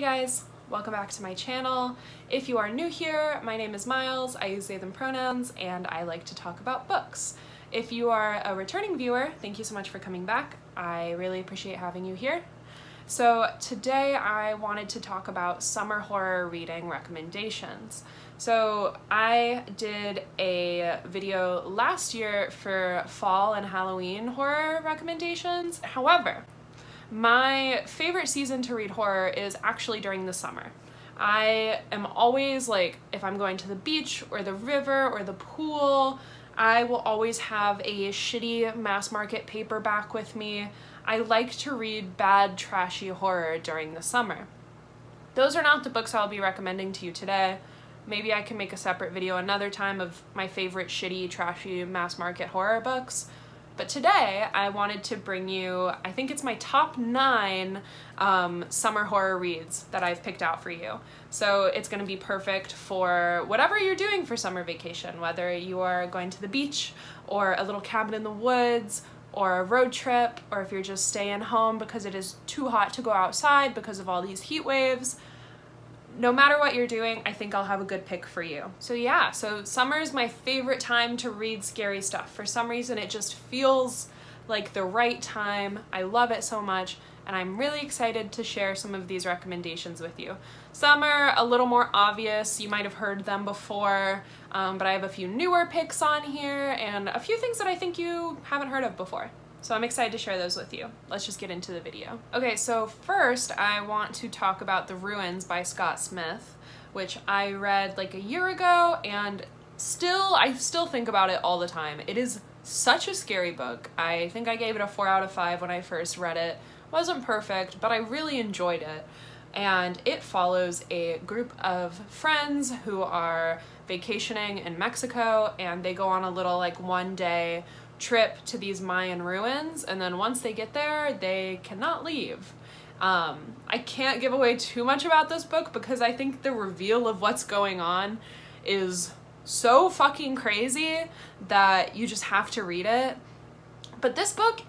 Hey guys, welcome back to my channel. If you are new here, my name is Miles, I use they them pronouns, and I like to talk about books. If you are a returning viewer, thank you so much for coming back. I really appreciate having you here. So today I wanted to talk about summer horror reading recommendations. So I did a video last year for fall and Halloween horror recommendations. However, my favorite season to read horror is actually during the summer. I am always like, if I'm going to the beach or the river or the pool, I will always have a shitty mass market paperback with me. I like to read bad, trashy horror during the summer. Those are not the books I'll be recommending to you today. Maybe I can make a separate video another time of my favorite shitty, trashy mass market horror books. But today I wanted to bring you, I think it's my top 9 summer horror reads that I've picked out for you. So it's going to be perfect for whatever you're doing for summer vacation, whether you are going to the beach or a little cabin in the woods or a road trip, or if you're just staying home because it is too hot to go outside because of all these heat waves. No matter what you're doing, I think I'll have a good pick for you. So yeah, so summer is my favorite time to read scary stuff. For some reason, it just feels like the right time. I love it so much, and I'm really excited to share some of these recommendations with you. Some are a little more obvious, you might have heard them before, but I have a few newer picks on here and a few things that I think you haven't heard of before. So I'm excited to share those with you. Let's just get into the video. Okay, so first I want to talk about The Ruins by Scott Smith, which I read like a year ago, and I still think about it all the time. It is such a scary book. I think I gave it a 4 out of 5 when I first read it. It wasn't perfect, but I really enjoyed it. And it follows a group of friends who are vacationing in Mexico, and they go on a little like one-day trip to these Mayan ruins, and then once they get there, they cannot leave. I can't give away too much about this book because I think the reveal of what's going on is so fucking crazy that you just have to read it. But this book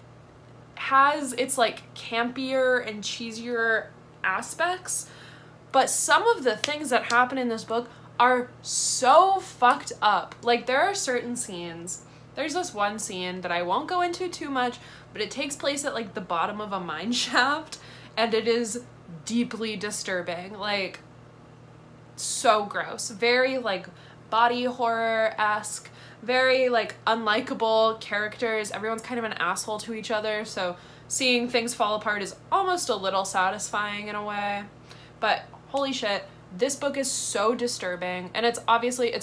has its like campier and cheesier aspects, but some of the things that happen in this book are so fucked up. Like, there are certain scenes. There's this one scene that I won't go into too much, but it takes place at like the bottom of a mine shaft, and it is deeply disturbing. Like, so gross. Very like body horror-esque, very like unlikable characters. Everyone's kind of an asshole to each other, so seeing things fall apart is almost a little satisfying in a way. But holy shit, this book is so disturbing, and it's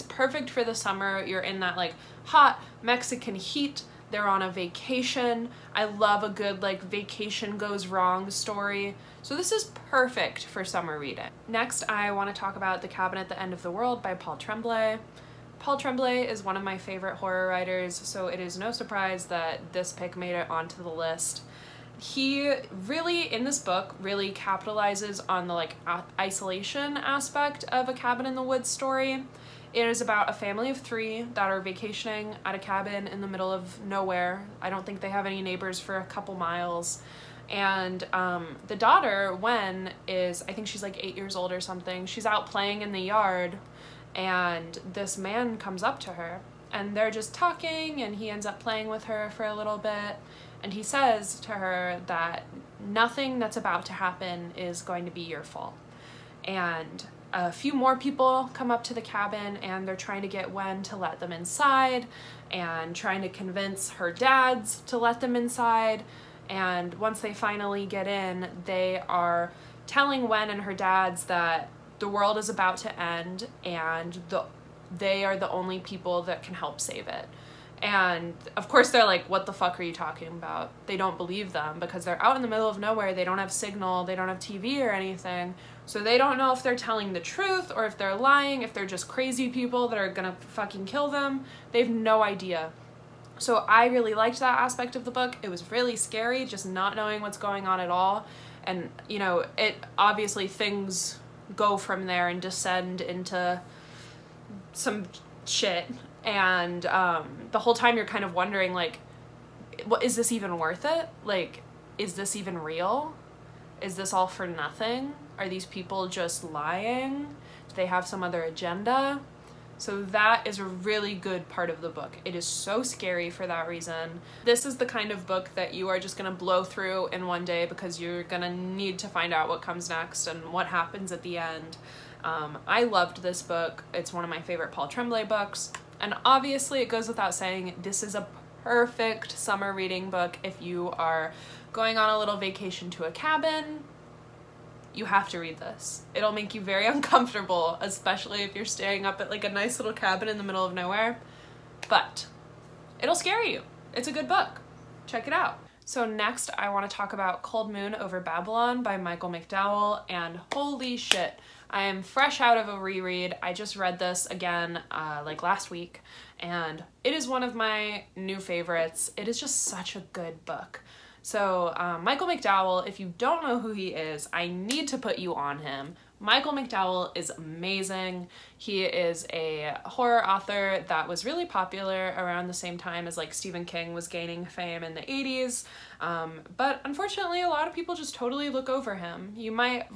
perfect for the summer. You're in that like hot Mexican heat. They're on a vacation. I love a good like vacation goes wrong story. So this is perfect for summer reading. Next, I want to talk about The Cabin at the End of the World by Paul Tremblay. Paul Tremblay is one of my favorite horror writers, so it is no surprise that this pick made it onto the list. He really, in this book, really capitalizes on the like isolation aspect of a cabin in the woods story. It is about a family of 3 that are vacationing at a cabin in the middle of nowhere. I don't think they have any neighbors for a couple miles. And the daughter, Wen, I think she's like 8 years old or something. She's out playing in the yard, and this man comes up to her, and they're just talking, and he ends up playing with her for a little bit. And he says to her that nothing that's about to happen is going to be your fault. And a few more people come up to the cabin, and they're trying to get Wen to let them inside and trying to convince her dads to let them inside. And once they finally get in, they are telling Wen and her dads that the world is about to end, and they are the only people that can help save it. And of course they're like, what the fuck are you talking about? They don't believe them because they're out in the middle of nowhere. They don't have signal, they don't have TV or anything. So they don't know if they're telling the truth or if they're lying, if they're just crazy people that are gonna fucking kill them. They have no idea. So I really liked that aspect of the book. It was really scary, just not knowing what's going on at all. And you know, it obviously things go from there and descend into some shit. And the whole time you're kind of wondering, like, what, is this even worth it? Like, is this even real? Is this all for nothing? Are these people just lying? Do they have some other agenda? So that is a really good part of the book. It is so scary for that reason. This is the kind of book that you are just gonna blow through in one day because you're gonna need to find out what comes next and what happens at the end. I loved this book. It's one of my favorite Paul Tremblay books. And obviously it goes without saying, this is a perfect summer reading book if you are going on a little vacation to a cabin. You have to read this. It'll make you very uncomfortable, especially if you're staying up at like a nice little cabin in the middle of nowhere, but it'll scare you. It's a good book. Check it out. So next I want to talk about Cold Moon Over Babylon by Michael McDowell, and holy shit, I am fresh out of a reread. I just read this again like last week, and it is one of my new favorites. It is just such a good book. So Michael McDowell, if you don't know who he is, I need to put you on him. Michael McDowell is amazing. He is a horror author that was really popular around the same time as like Stephen King was gaining fame in the 80s. But unfortunately, a lot of people just totally look over him. You might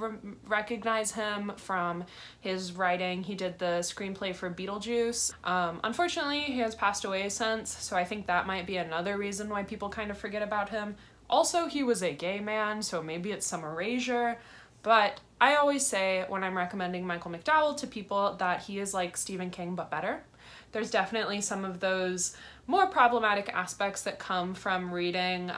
recognize him from his writing. He did the screenplay for Beetlejuice. Unfortunately, he has passed away since, so I think that might be another reason why people kind of forget about him. Also, he was a gay man, so maybe it's some erasure. But I always say when I'm recommending Michael McDowell to people that he is like Stephen King but better. There's definitely some of those more problematic aspects that come from reading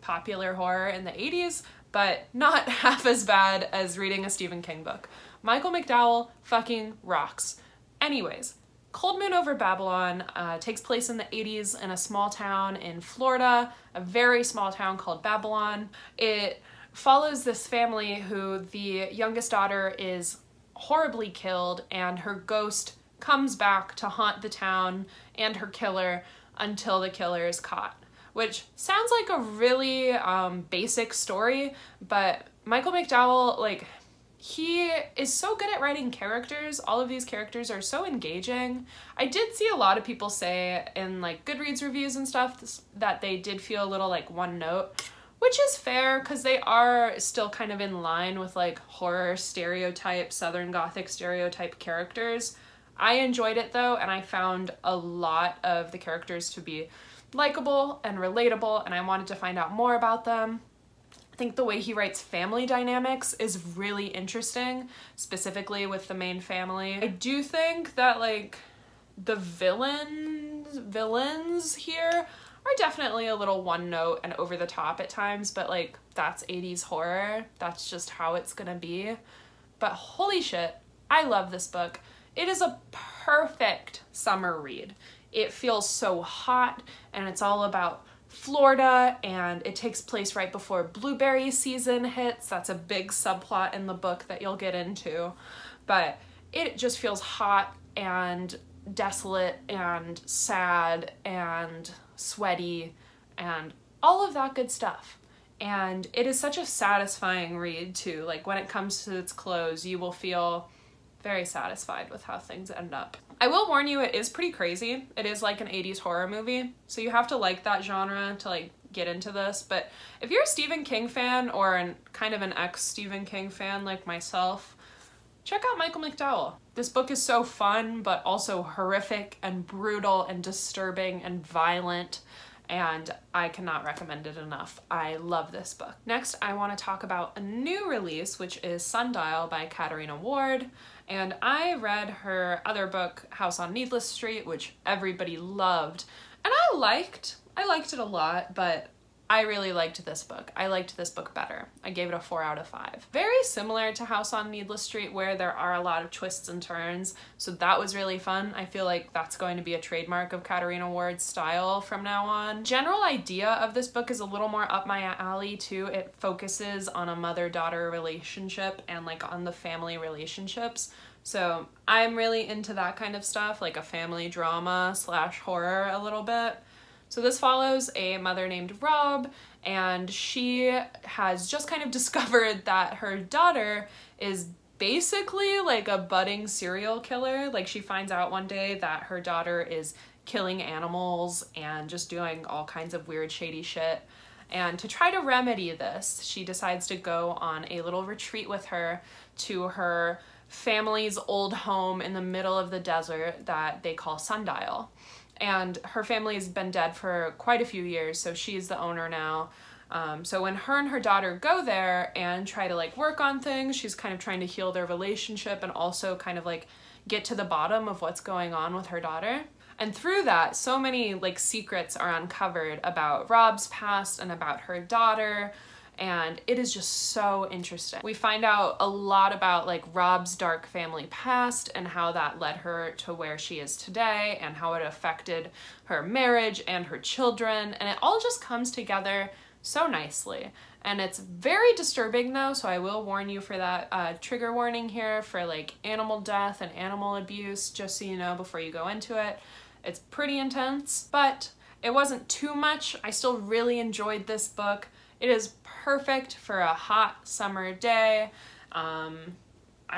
popular horror in the 80s, but not half as bad as reading a Stephen King book. Michael McDowell fucking rocks. Anyways, Cold Moon Over Babylon takes place in the 80s in a small town in Florida, a very small town called Babylon. It follows this family who the youngest daughter is horribly killed, and her ghost comes back to haunt the town and her killer until the killer is caught. Which sounds like a really basic story, but Michael McDowell, like, he is so good at writing characters. All of these characters are so engaging. I did see a lot of people say in like Goodreads reviews and stuff that they did feel a little like one note, which is fair because they are still kind of in line with like horror stereotype, Southern Gothic stereotype characters. I enjoyed it though, and I found a lot of the characters to be likable and relatable, and I wanted to find out more about them. I think the way he writes family dynamics is really interesting, specifically with the main family. I do think that like the villains here are definitely a little one note and over the top at times, but like that's 80s horror. That's just how it's gonna be. But holy shit, I love this book. It is a perfect summer read. It feels so hot, and it's all about Florida, and it takes place right before blueberry season hits. That's a big subplot in the book that you'll get into. But it just feels hot and desolate and sad and sweaty and all of that good stuff. And it is such a satisfying read too. Like when it comes to its close, you will feel very satisfied with how things end up. I will warn you, it is pretty crazy. It is like an 80s horror movie, so you have to like that genre to like get into this. But if you're a Stephen King fan or kind of an ex-Stephen King fan like myself, check out Michael McDowell. This book is so fun, but also horrific and brutal and disturbing and violent, and I cannot recommend it enough. I love this book. Next, I want to talk about a new release, which is Sundial by Katarina Ward. And I read her other book, House on Needless Street, which everybody loved. And I liked it a lot, but I really liked this book. I liked this book better. I gave it a 4 out of 5. Very similar to House on Needless Street, where there are a lot of twists and turns, so that was really fun. I feel like that's going to be a trademark of Katarina Ward's style from now on. General idea of this book is a little more up my alley too. It focuses on a mother-daughter relationship and like on the family relationships. So I'm really into that kind of stuff, like a family drama / horror a little bit. So this follows a mother named Rob, and she has just kind of discovered that her daughter is basically like a budding serial killer. Like she finds out one day that her daughter is killing animals and just doing all kinds of weird shady shit. And to try to remedy this, she decides to go on a little retreat with her to her family's old home in the middle of the desert that they call Sundial. And her family has been dead for quite a few years, so she's the owner now. So when her and her daughter go there and try to like work on things, she's kind of trying to heal their relationship and also kind of like get to the bottom of what's going on with her daughter. And through that, so many like secrets are uncovered about Rob's past and about her daughter, and it is just so interesting. We find out a lot about like Rob's dark family past and how that led her to where she is today and how it affected her marriage and her children, and it all just comes together so nicely. And it's very disturbing though, so I will warn you for that trigger warning here for like animal death and animal abuse, just so you know before you go into it. It's pretty intense, but it wasn't too much. I still really enjoyed this book. It is perfect for a hot summer day. I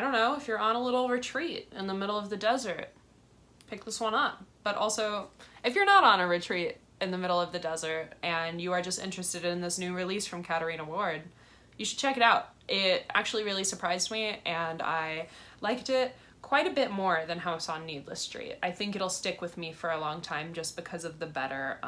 don't know, if you're on a little retreat in the middle of the desert, pick this one up. But also, if you're not on a retreat in the middle of the desert and you are just interested in this new release from Katharina Ward, you should check it out. It actually really surprised me and I liked it quite a bit more than House on Needless Street. I think it'll stick with me for a long time just because of the better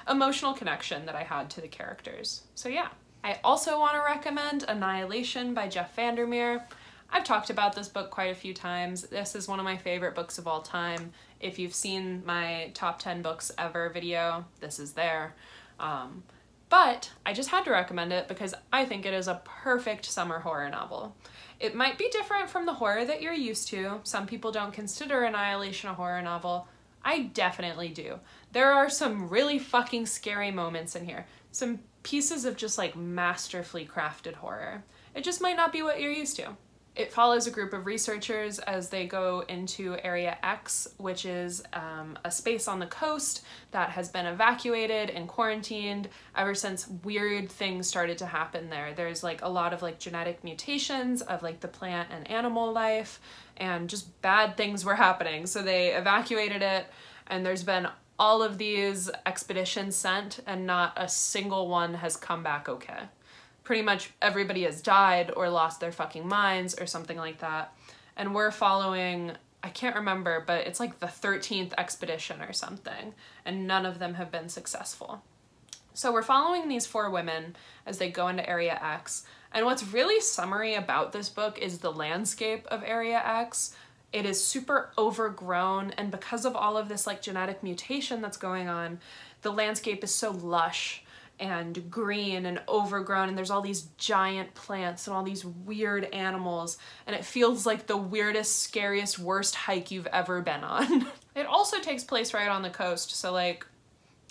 emotional connection that I had to the characters. So yeah. I also want to recommend Annihilation by Jeff Vandermeer. I've talked about this book quite a few times. This is one of my favorite books of all time. If you've seen my top 10 books ever video, this is there. But I just had to recommend it because I think it is a perfect summer horror novel. It might be different from the horror that you're used to. Some people don't consider Annihilation a horror novel. I definitely do. There are some really fucking scary moments in here. Some pieces of just like masterfully crafted horror. It just might not be what you're used to. It follows a group of researchers as they go into Area X, which is a space on the coast that has been evacuated and quarantined ever since weird things started to happen there. There's like a lot of like genetic mutations of like the plant and animal life, and just bad things were happening. So they evacuated it, and there's been all of these expeditions sent, and not a single one has come back okay. Pretty much everybody has died or lost their fucking minds or something like that. And we're following, I can't remember, but it's like the 13th expedition or something, and none of them have been successful. So we're following these 4 women as they go into Area X. And what's really summery about this book is the landscape of Area X. It is super overgrown, and because of all of this like genetic mutation that's going on, the landscape is so lush and green and overgrown, and there's all these giant plants and all these weird animals, and it feels like the weirdest, scariest, worst hike you've ever been on. It also takes place right on the coast, so like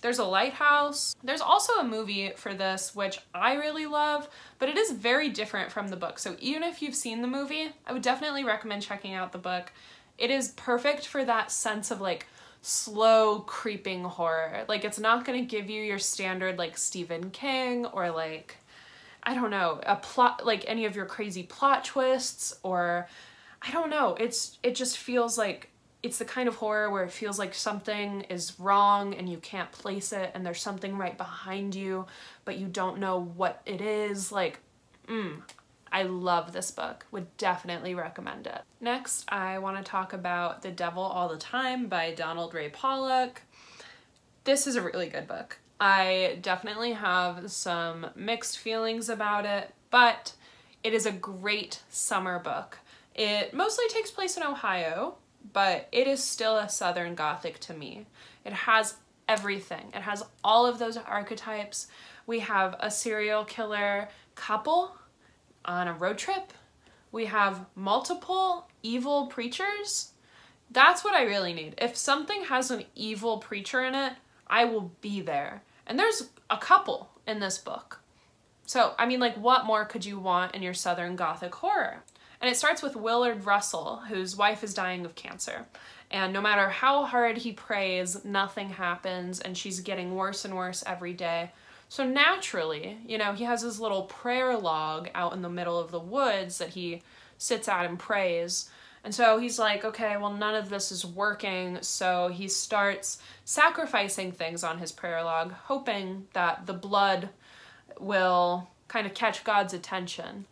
there's a lighthouse. There's also a movie for this, which I really love, but it is very different from the book. So even if you've seen the movie, I would definitely recommend checking out the book. It is perfect for that sense of like slow creeping horror. Like it's not gonna give you your standard like Stephen King or like, I don't know, a plot, like any of your crazy plot twists, or I don't know. It just feels like it's the kind of horror where it feels like something is wrong and you can't place it, and there's something right behind you, but you don't know what it is. Like, I love this book. Would definitely recommend it. Next, I want to talk about The Devil All the Time by Donald Ray Pollock. This is a really good book. I definitely have some mixed feelings about it, but it is a great summer book. It mostly takes place in Ohio, but it is still a Southern Gothic to me. It has everything. It has all of those archetypes. We have a serial killer couple on a road trip. We have multiple evil preachers. That's what I really need. If something has an evil preacher in it, I will be there. And there's a couple in this book. So, I mean, like, what more could you want in your Southern Gothic horror? And it starts with Willard Russell, whose wife is dying of cancer. And no matter how hard he prays, nothing happens, and she's getting worse and worse every day. So naturally, you know, he has his little prayer log out in the middle of the woods that he sits at and prays. And so he's like, okay, well, none of this is working. So he starts sacrificing things on his prayer log, hoping that the blood will kind of catch God's attention.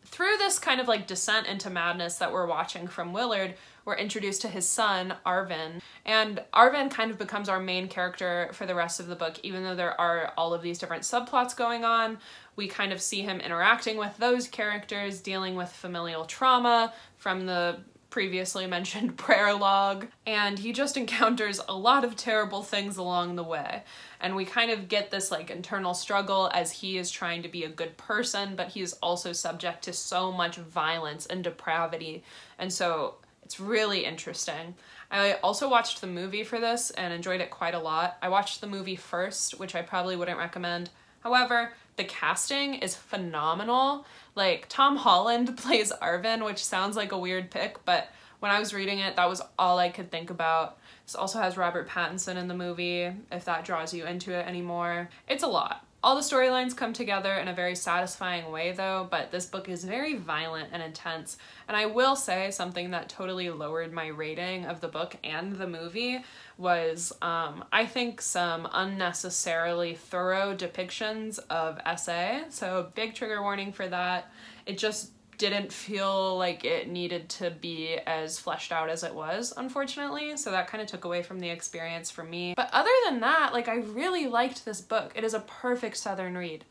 Through this kind of like descent into madness that we're watching from Willard, we're introduced to his son, Arvin. And Arvin kind of becomes our main character for the rest of the book, even though there are all of these different subplots going on. We kind of see him interacting with those characters, dealing with familial trauma from the previously mentioned prayer log, and he just encounters a lot of terrible things along the way. And we kind of get this like internal struggle as he is trying to be a good person, but he is also subject to so much violence and depravity. And so it's really interesting. I also watched the movie for this and enjoyed it quite a lot. I watched the movie first, which I probably wouldn't recommend. However, the casting is phenomenal. Like, Tom Holland plays Arvin, which sounds like a weird pick, but when I was reading it, that was all I could think about. This also has Robert Pattinson in the movie, if that draws you into it anymore. It's a lot. All the storylines come together in a very satisfying way though, but this book is very violent and intense. And I will say something that totally lowered my rating of the book and the movie was, I think, some unnecessarily thorough depictions of SA. So big trigger warning for that. It just didn't feel like it needed to be as fleshed out as it was, unfortunately, so that kind of took away from the experience for me. But other than that, like, I really liked this book. It is a perfect summer read.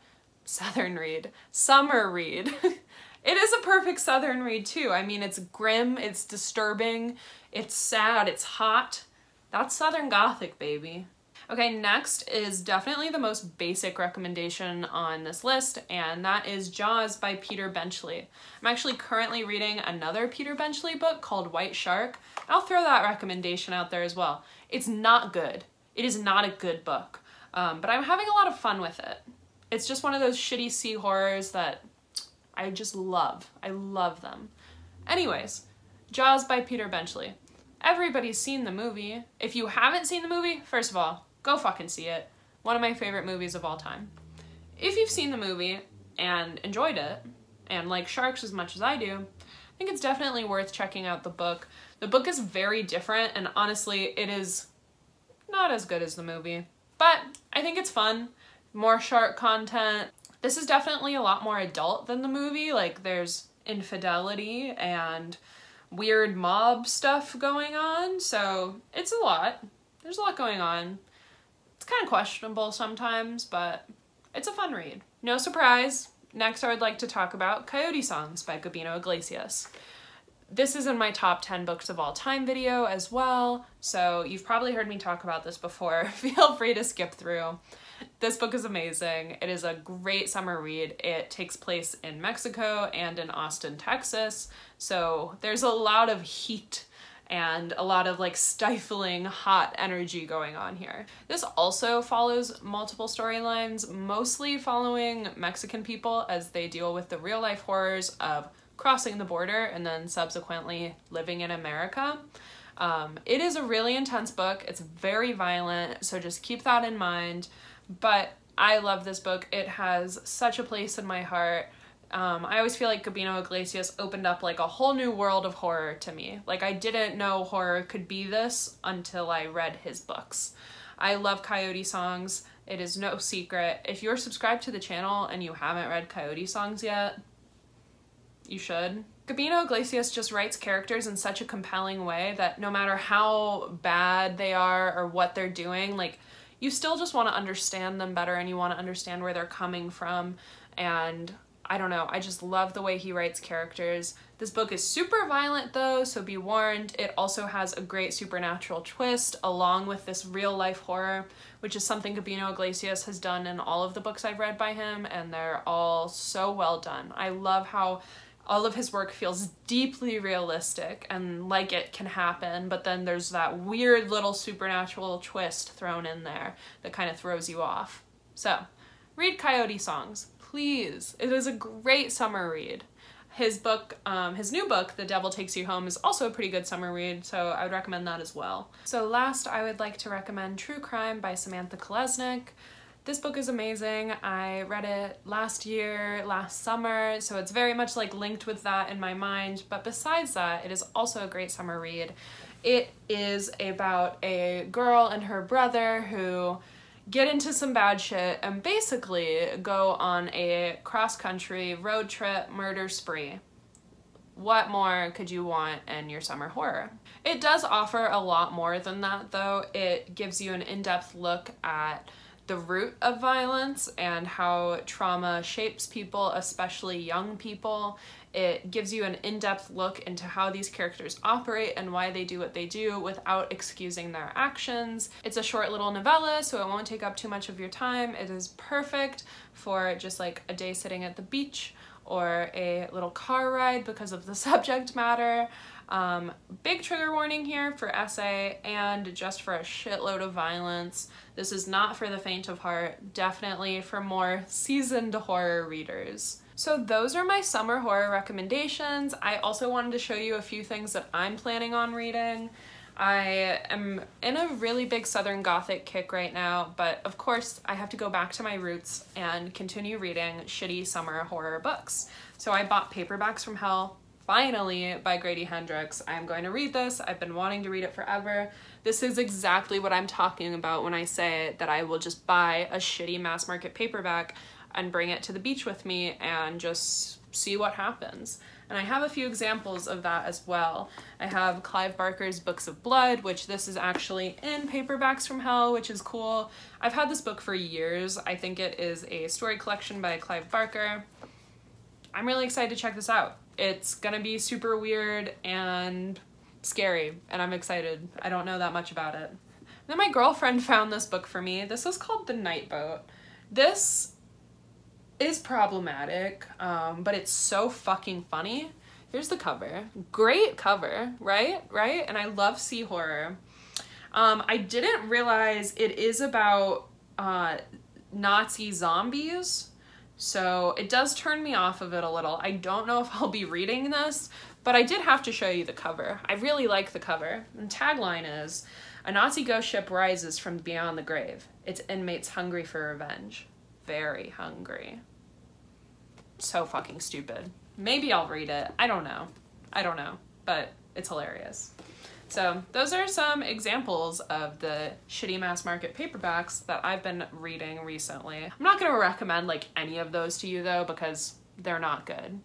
It is a perfect Southern read too. I mean, it's grim, it's disturbing, it's sad, it's hot. That's Southern Gothic, baby. Okay, next is definitely the most basic recommendation on this list, and that is Jaws by Peter Benchley. I'm actually currently reading another Peter Benchley book called White Shark. I'll throw that recommendation out there as well. It's not good. It is not a good book, but I'm having a lot of fun with it. It's just one of those shitty sea horrors that I just love. I love them. Anyways, Jaws by Peter Benchley. Everybody's seen the movie. If you haven't seen the movie, first of all, go fucking see it. One of my favorite movies of all time. If you've seen the movie and enjoyed it, and like sharks as much as I do, I think it's definitely worth checking out the book. The book is very different, and honestly, it is not as good as the movie. But I think it's fun. More shark content. This is definitely a lot more adult than the movie. Like, there's infidelity and weird mob stuff going on, so it's a lot. There's a lot going on. It's kind of questionable sometimes, but it's a fun read. No surprise, next I would like to talk about Coyote Songs by Gabino Iglesias. This is in my top 10 books of all time video as well, so you've probably heard me talk about this before. Feel free to skip through. This book is amazing. It is a great summer read. It takes place in Mexico and in Austin, Texas, so there's a lot of heat and a lot of like stifling hot energy going on here. This also follows multiple storylines, mostly following Mexican people as they deal with the real life horrors of crossing the border and then subsequently living in America. It is a really intense book. It's very violent, so just keep that in mind. But I love this book. It has such a place in my heart. I always feel like Gabino Iglesias opened up like a whole new world of horror to me. Like, I didn't know horror could be this until I read his books. I love Coyote Songs. It is no secret. If you're subscribed to the channel and you haven't read Coyote Songs yet, you should. Gabino Iglesias just writes characters in such a compelling way that no matter how bad they are or what they're doing, like, you still just want to understand them better and you want to understand where they're coming from. And I don't know, I just love the way he writes characters. This book is super violent though, so be warned. It also has a great supernatural twist along with this real life horror, which is something Gabino Iglesias has done in all of the books I've read by him, and they're all so well done. I love how all of his work feels deeply realistic and like it can happen, but then there's that weird little supernatural twist thrown in there that kind of throws you off. So, read Coyote Songs, please. It is a great summer read. His book, his new book, The Devil Takes You Home, is also a pretty good summer read, so I would recommend that as well. So last, I would like to recommend True Crime by Samantha Kolesnik. This book is amazing. I read it last year, last summer, so it's very much like linked with that in my mind, but besides that, it is also a great summer read. It is about a girl and her brother who get into some bad shit, and basically go on a cross-country road trip murder spree. What more could you want in your summer horror? It does offer a lot more than that, though. It gives you an in-depth look at the root of violence and how trauma shapes people, especially young people. It gives you an in-depth look into how these characters operate and why they do what they do without excusing their actions. It's a short little novella, so it won't take up too much of your time. It is perfect for just like a day sitting at the beach or a little car ride because of the subject matter. Big trigger warning here for essay and just for a shitload of violence. This is not for the faint of heart, definitely for more seasoned horror readers. So those are my summer horror recommendations. I also wanted to show you a few things that I'm planning on reading. I am in a really big Southern Gothic kick right now, but of course I have to go back to my roots and continue reading shitty summer horror books. So I bought Paperbacks from Hell, finally, by Grady Hendrix. I'm going to read this. I've been wanting to read it forever. This is exactly what I'm talking about when I say that I will just buy a shitty mass market paperback and bring it to the beach with me and just see what happens. And I have a few examples of that as well. I have Clive Barker's Books of Blood, which this is actually in Paperbacks from Hell, which is cool. I've had this book for years. I think it is a story collection by Clive Barker. I'm really excited to check this out. It's gonna be super weird and scary, and I'm excited. I don't know that much about it. Then my girlfriend found this book for me. This is called The Night Boat. This is problematic, but it's so fucking funny. Here's the cover. Great cover, right? Right? And I love sea horror. I didn't realize it is about Nazi zombies, so it does turn me off of it a little. I don't know if I'll be reading this, but I did have to show you the cover. I really like the cover. And tagline is, "A Nazi ghost ship rises from beyond the grave. Its inmates hungry for revenge. Very hungry." So fucking stupid. Maybe I'll read it. I don't know. But it's hilarious. So those are some examples of the shitty mass market paperbacks that I've been reading recently. I'm not gonna recommend like any of those to you though, because they're not good,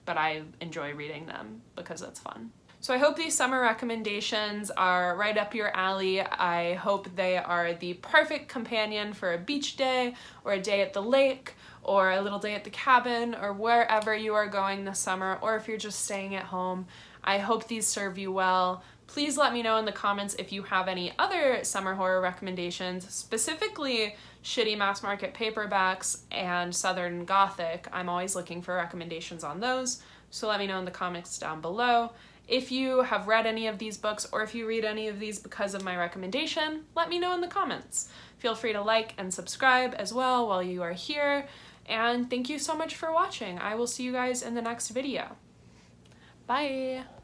but I enjoy reading them because it's fun. So I hope these summer recommendations are right up your alley. I hope they are the perfect companion for a beach day or a day at the lake or a little day at the cabin or wherever you are going this summer, or if you're just staying at home. I hope these serve you well. Please let me know in the comments if you have any other summer horror recommendations, specifically shitty mass market paperbacks and Southern Gothic. I'm always looking for recommendations on those, so let me know in the comments down below. If you have read any of these books or if you read any of these because of my recommendation, let me know in the comments. Feel free to like and subscribe as well while you are here, and thank you so much for watching. I will see you guys in the next video. Bye!